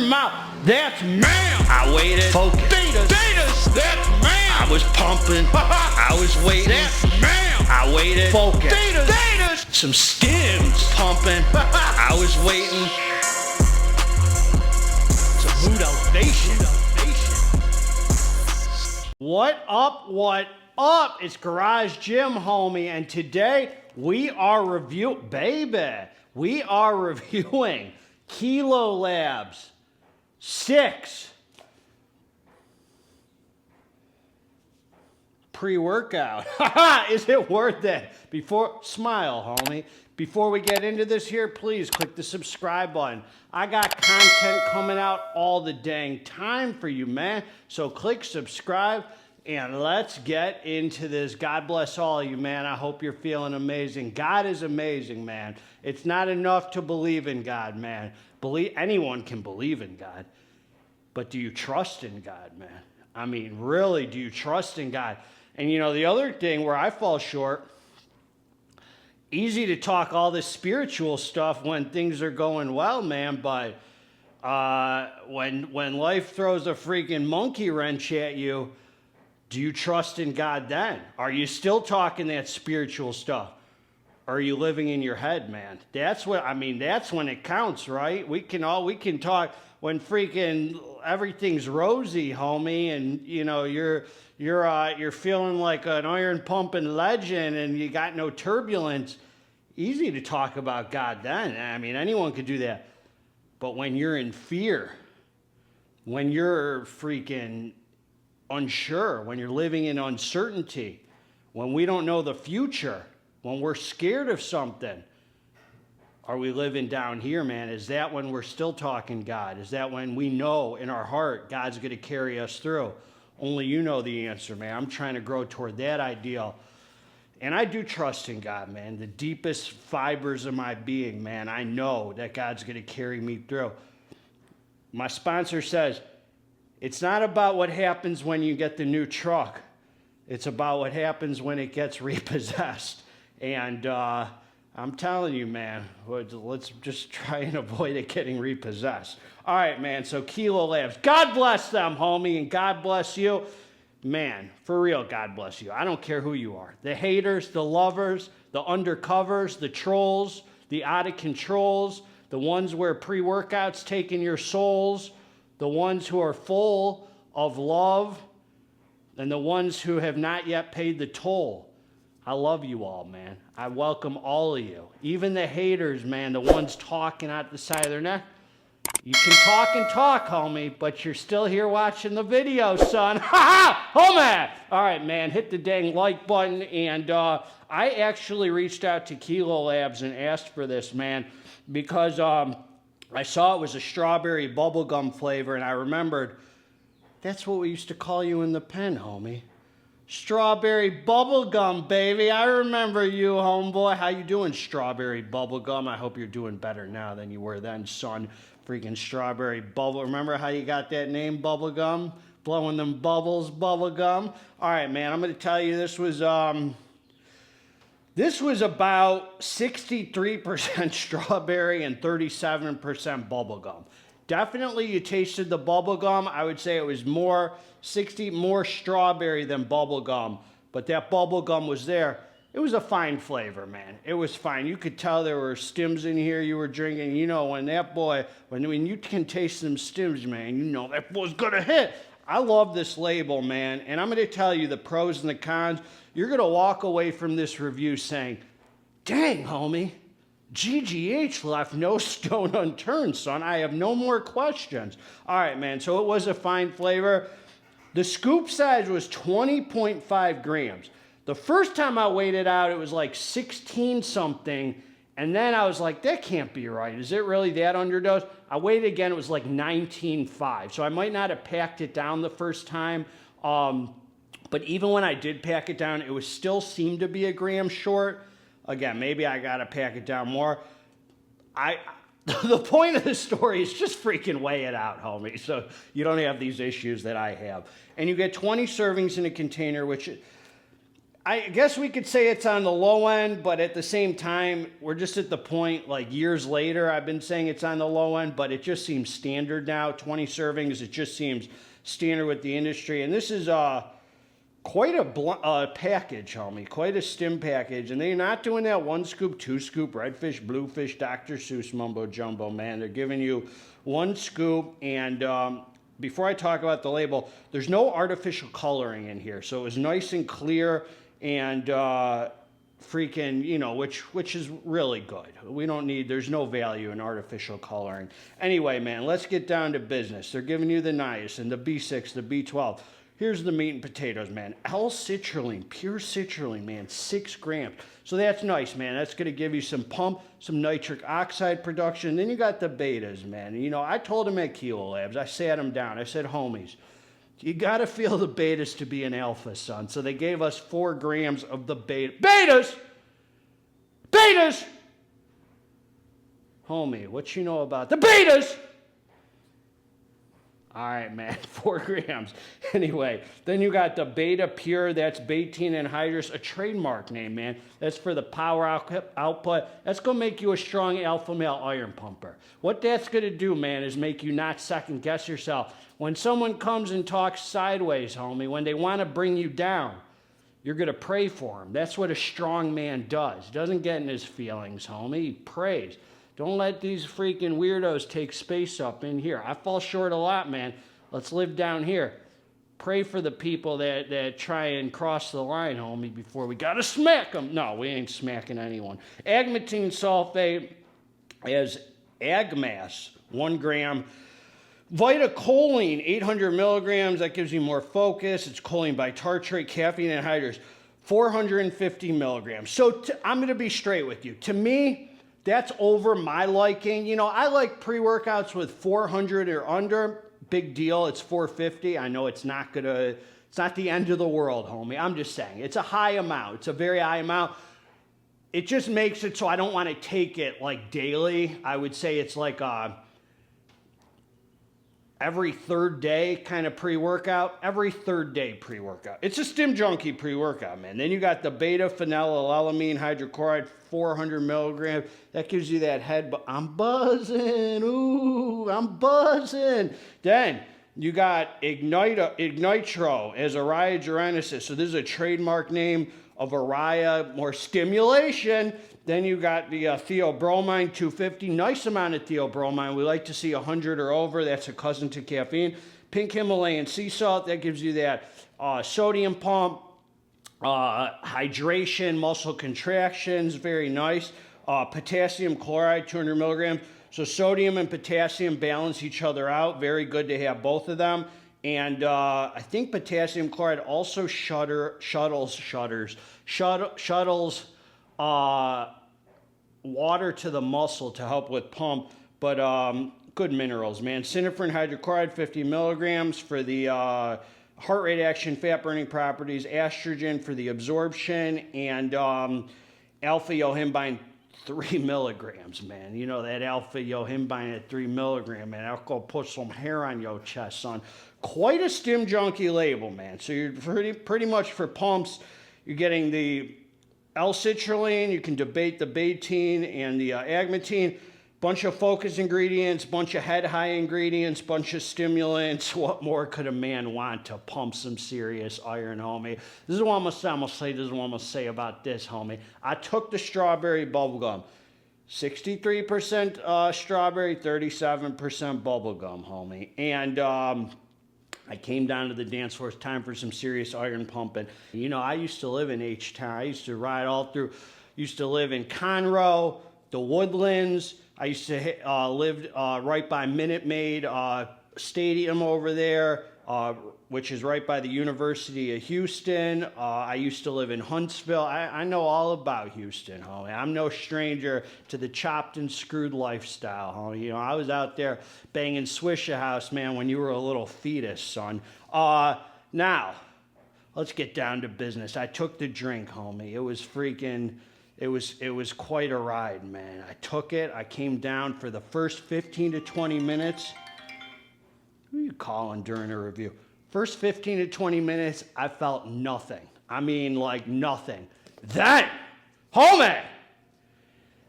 mouth. That's ma'am. I waited. Focus. Thetas. That's ma'am. I was pumping. I was waiting. That's ma'am. I waited. Focus. Thetas. Some stims pumping. I was waiting. Some mood elevation. What up? What up? It's Garage Gym, homie, and today we are reviewing Kilo Labz 6 pre-workout. Is it worth it? Smile, homie. Before we get into this here, please click the subscribe button. I got content coming out all the dang time for you, man. So click subscribe and let's get into this. God bless all of you, man. I hope you're feeling amazing. God is amazing, man. It's not enough to believe in God, man. Anyone can believe in God, but do you trust in God, man? I mean, really, do you trust in God? And you know, the other thing where I fall short, easy to talk all this spiritual stuff when things are going well, man, but when life throws a freaking monkey wrench at you, do you trust in God then? Are you still talking that spiritual stuff? Or are you living in your head, man? That's when it counts, right? We can talk when freaking everything's rosy, homie, and you know you're feeling like an iron pumping legend and you got no turbulence. Easy to talk about God then. I mean, anyone could do that. But when you're in fear, when you're freaking unsure, when you're living in uncertainty, when we don't know the future, when we're scared of something, are we living down here, man? Is that when we're still talking God? Is that when we know in our heart God's going to carry us through? Only you know the answer, man. I'm trying to grow toward that ideal. And I do trust in God, man. The deepest fibers of my being, man. I know that God's going to carry me through. My sponsor says, it's not about what happens when you get the new truck. It's about what happens when it gets repossessed. And I'm telling you, man, let's just try and avoid it getting repossessed. All right, man, so Kilo Labz. God bless them, homie, and God bless you. Man, for real, God bless you. I don't care who you are. The haters, the lovers, the undercovers, the trolls, the out of controls, the ones where pre-workouts taking your souls, the ones who are full of love, and the ones who have not yet paid the toll. I love you all, man. I welcome all of you. Even the haters, man, the ones talking out the side of their neck. You can talk and talk, homie, but you're still here watching the video, son. Ha ha! Homie! All right, man, hit the dang like button. And I actually reached out to Kilo Labz and asked for this, man, because I saw it was a strawberry bubblegum flavor, and I remembered that's what we used to call you in the pen, homie. Strawberry bubblegum, baby. I remember you, homeboy. How you doing, strawberry bubblegum? I hope you're doing better now than you were then, son. Freaking strawberry bubble. Remember how you got that name, bubblegum? Blowing them bubbles, bubblegum. All right, man, I'm going to tell you this was about 63% strawberry and 37% bubblegum. Definitely you tasted the bubblegum. I would say it was more strawberry than bubblegum, but that bubblegum was there. It was a fine flavor, man. It was fine. You could tell there were stims in here you were drinking. You know, when that boy, when you can taste some stims, man, you know that boy's gonna hit. I love this label, man, and I'm gonna tell you the pros and the cons. You're gonna walk away from this review saying, dang, homie, GGH left no stone unturned, son. I have no more questions. All right, man, so it was a fine flavor. The scoop size was 20.5 grams. The first time I weighed it out, it was like 16 something, and then I was like, that can't be right. Is it really that underdosed? I weighed it again, it was like 19.5. So I might not have packed it down the first time, but even when I did pack it down, it was still seemed to be a gram short. Again, maybe I gotta pack it down more. The point of the story is just freaking weigh it out, homie, so you don't have these issues that I have. And you get 20 servings in a container, which I guess we could say it's on the low end, but at the same time, we're just at the point, like years later, I've been saying it's on the low end, but it just seems standard now. 20 servings, it just seems standard with the industry. And this is quite a package, homie, quite a stim package. And they're not doing that 1 scoop, 2 scoop, redfish, bluefish, Dr. Seuss mumbo jumbo, man. They're giving you 1 scoop. And before I talk about the label, there's no artificial coloring in here. So it was nice and clear. And freaking, you know, which is really good. We don't need, there's no value in artificial coloring. Anyway, man, let's get down to business. They're giving you the niacin, the B6, the B12. Here's the meat and potatoes, man. L-citrulline, pure citrulline, man, 6 grams. So that's nice, man. That's going to give you some pump, some nitric oxide production. Then you got the betas, man. You know, I told them at Kilo Labs, I sat them down. I said, homies, you got to feel the betas to be an alpha, son. So they gave us 4 grams of the beta. Betas! Betas! Homie, what you know about the betas? All right, man, 4 grams. Anyway, then you got the Beta Pure. That's betaine anhydrous, a trademark name, man. That's for the power output. That's going to make you a strong alpha male iron pumper. What that's going to do, man, is make you not second guess yourself. When someone comes and talks sideways, homie, when they want to bring you down, you're going to pray for them. That's what a strong man does. He doesn't get in his feelings, homie. He prays. Don't let these freaking weirdos take space up in here. I fall short a lot, man. Let's live down here. Pray for the people that try and cross the line, homie, before we got to smack them. No, we ain't smacking anyone. Agmatine sulfate as Agmass, 1 gram. Vitacholine, 800 milligrams. That gives you more focus. It's choline bitartrate, caffeine anhydrous, 450 milligrams. So I'm going to be straight with you. To me, that's over my liking. You know, I like pre-workouts with 400 or under. Big deal. It's 450. I know it's not the end of the world, homie. I'm just saying. It's a high amount. It's a very high amount. It just makes it so I don't want to take it like daily. I would say it's like every 3rd day kind of pre-workout. Every 3rd day pre-workout. It's a Stim Junkie pre-workout, man. Then you got the beta phenylalanine hydrochloride, 400 milligrams. That gives you that head, but I'm buzzing. Ooh, I'm buzzing. Then you got Ignitro as Araya genesis. So this is a trademark name of Araya, more stimulation. Then you got the theobromine, 250. Nice amount of theobromine. We like to see 100 or over. That's a cousin to caffeine. Pink Himalayan sea salt. That gives you that sodium pump, hydration, muscle contractions. Very nice. Potassium chloride, 200 milligrams. So sodium and potassium balance each other out. Very good to have both of them. And I think potassium chloride also shuttles water to the muscle to help with pump, but good minerals, man. Synephrine hydrochloride, 50 milligrams for the heart rate action, fat burning properties, estrogen for the absorption, and alpha yohimbine, 3 milligrams, man. You know that alpha yohimbine at 3 milligrams, man. I'll go put some hair on your chest, son. Quite a Stim Junkie label, man. So you're pretty much for pumps, you're getting the L-citrulline, you can debate the betaine and the agmatine, bunch of focus ingredients, bunch of head high ingredients, bunch of stimulants. What more could a man want to pump some serious iron, homie? This is what I'm gonna say. This is what I'm gonna say about this, homie. I took the strawberry bubblegum. 63% strawberry, 37% bubblegum, homie. And I came down to the dance floor. It's time for some serious iron pumping. You know, I used to live in H-Town. I used to ride all through. Used to live in Conroe, the Woodlands. I used to live right by Minute Maid Stadium over there, which is right by the University of Houston. I used to live in Huntsville. I know all about Houston, homie. I'm no stranger to the chopped and screwed lifestyle, homie. You know, I was out there banging Swishahouse, man, when you were a little fetus, son. Now, let's get down to business. I took the drink, homie. It was freaking... It was quite a ride, man. I took it. I came down for the first 15 to 20 minutes. Who are you calling during a review? First 15 to 20 minutes, I felt nothing. I mean, like nothing. Then, homie,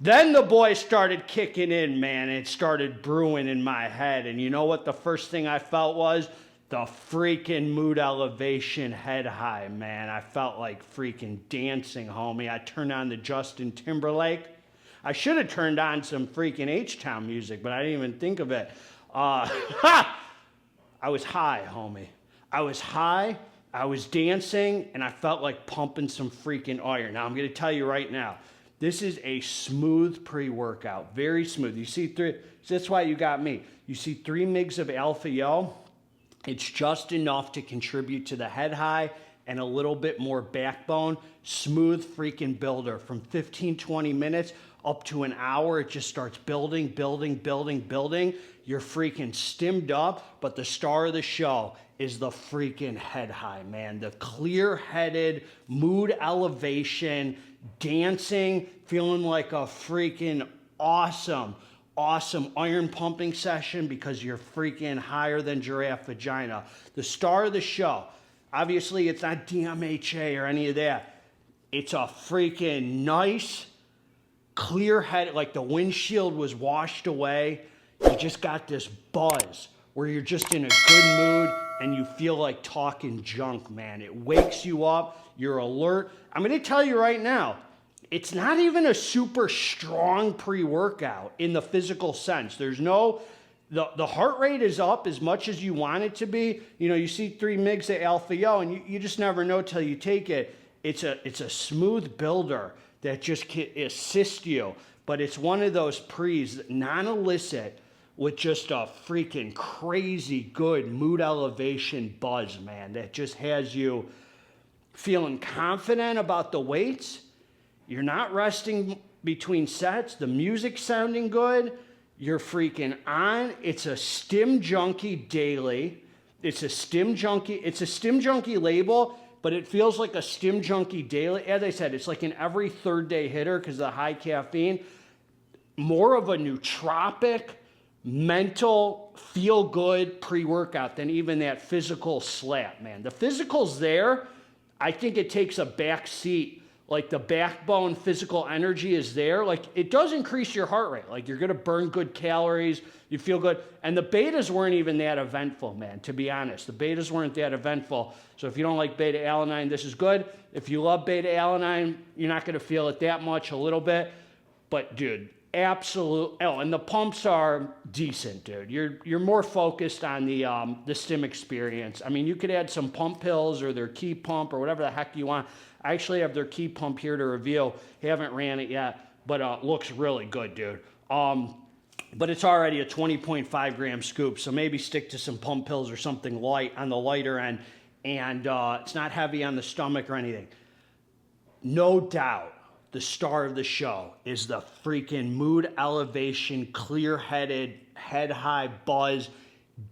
then the boys started kicking in, man. It started brewing in my head. And you know what the first thing I felt was? The freaking mood elevation head high, man. I felt like freaking dancing, homie. I turned on the Justin Timberlake. I should have turned on some freaking H-Town music, but I didn't even think of it. I was high, homie. I was high, I was dancing, and I felt like pumping some freaking iron. Now, I'm going to tell you right now, this is a smooth pre-workout, very smooth. You see that's why you got me. You see 3 mgs of Alpha-Yo. It's just enough to contribute to the head high and a little bit more backbone. Smooth freaking builder. From 15, 20 minutes up to an hour, it just starts building, building, building, building. You're freaking stimmed up, but the star of the show is the freaking head high, man. The clear-headed mood elevation, dancing, feeling like a freaking awesome iron pumping session because you're freaking higher than giraffe vagina. The star of the show, obviously it's not DMHA or any of that. It's a freaking nice, clear head, like the windshield was washed away. You just got this buzz where you're just in a good mood and you feel like talking junk, man. It wakes you up, you're alert. I'm gonna tell you right now, it's not even a super strong pre-workout in the physical sense. There's no, the heart rate is up as much as you want it to be. You know, you see 3 mgs of Alpha-Yo and you just never know till you take it. It's a smooth builder that just can assist you. But it's one of those pre's, non-illicit, with just a freaking crazy good mood elevation buzz, man, that just has you feeling confident about the weights. You're not resting between sets. The music's sounding good. You're freaking on. It's a Stim Junkie daily. It's a Stim Junkie label, but it feels like a Stim Junkie daily. As I said, it's like an every third day hitter because of the high caffeine. More of a nootropic, mental, feel-good pre-workout than even that physical slap, man. The physical's there. I think it takes a back seat. Like the backbone physical energy is there. Like it does increase your heart rate. Like you're gonna burn good calories. You feel good. And the betas weren't even that eventful, man, to be honest. The betas weren't that eventful. So if you don't like beta-alanine, this is good. If you love beta-alanine, you're not gonna feel it that much, a little bit. But dude, absolute, and the pumps are decent, dude. You're more focused on the stim experience. I mean, you could add some pump pills or their key pump or whatever the heck you want. I actually have their key pump here to review. Haven't ran it yet, but looks really good, dude. But it's already a 20.5 gram scoop, so maybe stick to some pump pills or something light on the lighter end, and it's not heavy on the stomach or anything. No doubt, the star of the show is the freaking mood elevation, clear-headed, head-high buzz,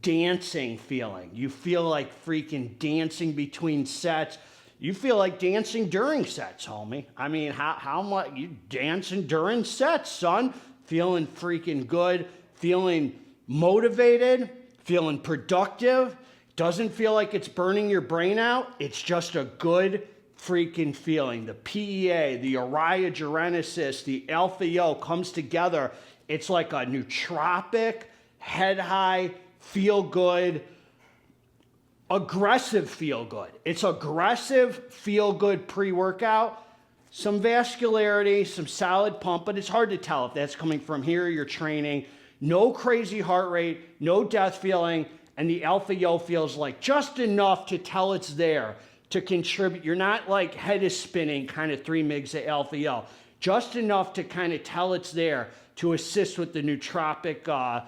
dancing feeling. You feel like freaking dancing between sets. You feel like dancing during sets, homie. I mean, how much you dancing during sets, son? Feeling freaking good, feeling motivated, feeling productive. Doesn't feel like it's burning your brain out. It's just a good freaking feeling. The PEA, the urea genesis, the Alpha-Yo comes together. It's like a nootropic, head high, feel good, aggressive feel good. It's aggressive feel good pre-workout, some vascularity, some solid pump, but it's hard to tell if that's coming from here or your training. No crazy heart rate, no death feeling, and the Alpha-Yo feels like just enough to tell it's there to contribute. You're not like head is spinning kind of 3 mgs of Alpha-Yo. Just enough to kind of tell it's there to assist with the nootropic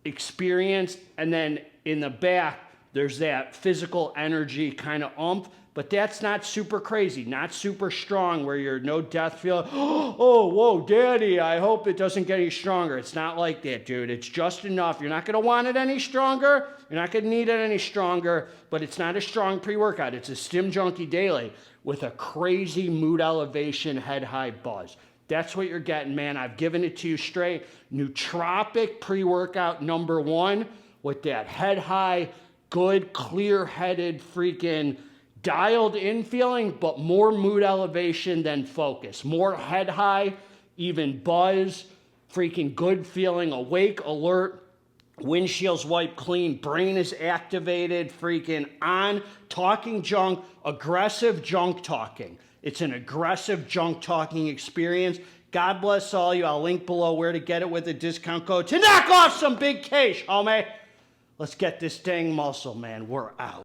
experience. And then in the back, there's that physical energy kind of oomph, but that's not super crazy, not super strong where you're no death feel. Oh, whoa, daddy, I hope it doesn't get any stronger. It's not like that, dude. It's just enough. You're not going to want it any stronger. You're not going to need it any stronger, but it's not a strong pre-workout. It's a Stim Junkie daily with a crazy mood elevation, head high buzz. That's what you're getting, man. I've given it to you straight. Nootropic pre-workout #1 with that head high, good, clear-headed freaking dialed in feeling, but more mood elevation than focus. More head high, even buzz, freaking good feeling, awake, alert, windshield's wiped clean, brain is activated, freaking on, talking junk, aggressive junk talking. It's an aggressive junk talking experience. God bless all you. I'll link below where to get it with a discount code to knock off some big cash, homie. Let's get this dang muscle, man. We're out.